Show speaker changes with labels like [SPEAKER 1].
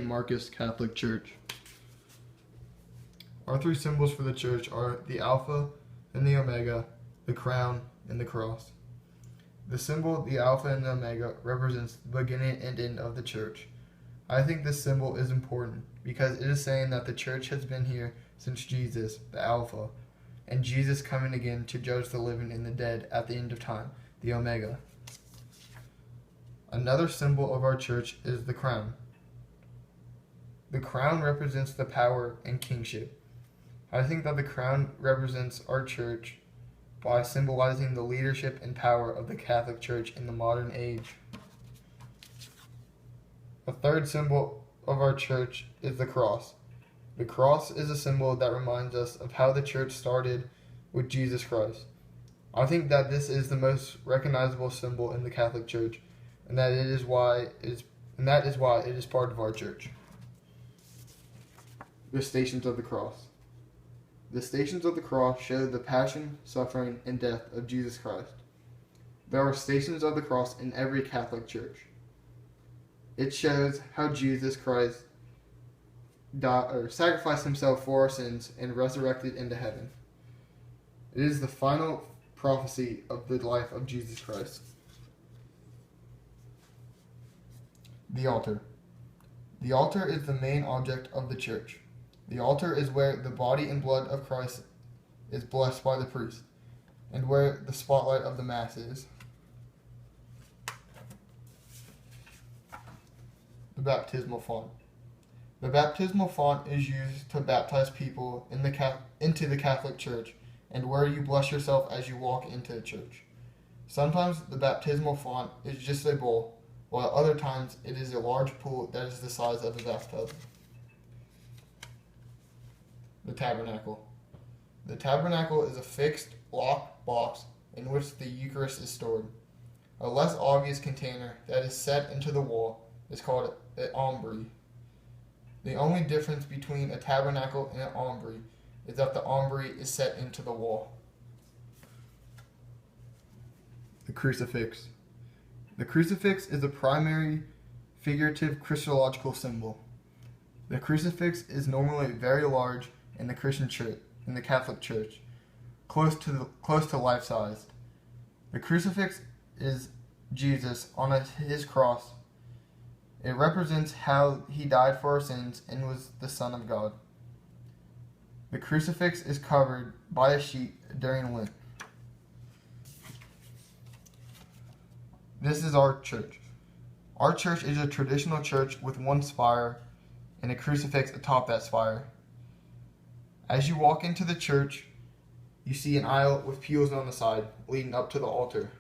[SPEAKER 1] Marcus Catholic Church. Our three symbols for the church are the Alpha and the Omega, the crown, and the cross. The symbol, the Alpha and the Omega, represents the beginning and end of the church. I think this symbol is important because it is saying that the church has been here since Jesus, the Alpha, and Jesus coming again to judge the living and the dead at the end of time, the Omega. Another symbol of our church is the crown. The crown represents the power and kingship. I think that the crown represents our church by symbolizing the leadership and power of the Catholic Church in the modern age. A third symbol of our church is the cross. The cross is a symbol that reminds us of how the church started with Jesus Christ. I think that this is the most recognizable symbol in the Catholic Church, and that is why it is part of our church. The Stations of the Cross. The Stations of the Cross show the passion, suffering, and death of Jesus Christ. There are Stations of the Cross in every Catholic church. It shows how Jesus Christ sacrificed himself for our sins and resurrected into heaven. It is the final prophecy of the life of Jesus Christ. The altar. The altar is the main object of the church. The altar is where the body and blood of Christ is blessed by the priest, and where the spotlight of the Mass is. The baptismal font. The baptismal font is used to baptize people into the Catholic Church, and where you bless yourself as you walk into the church. Sometimes the baptismal font is just a bowl, while other times it is a large pool that is the size of a bathtub. The tabernacle. The tabernacle is a fixed, locked box in which the Eucharist is stored. A less obvious container that is set into the wall is called an aumbry. The only difference between a tabernacle and an aumbry is that the aumbry is set into the wall. The crucifix. The crucifix is a primary figurative Christological symbol. The crucifix is normally very large in the Christian church, in the Catholic Church, close to life size. The crucifix is Jesus on his cross. It represents how he died for our sins and was the Son of God. The crucifix is covered by a sheet during Lent. This is our church. Our church is a traditional church with one spire and a crucifix atop that spire. As you walk into the church, you see an aisle with pews on the side leading up to the altar.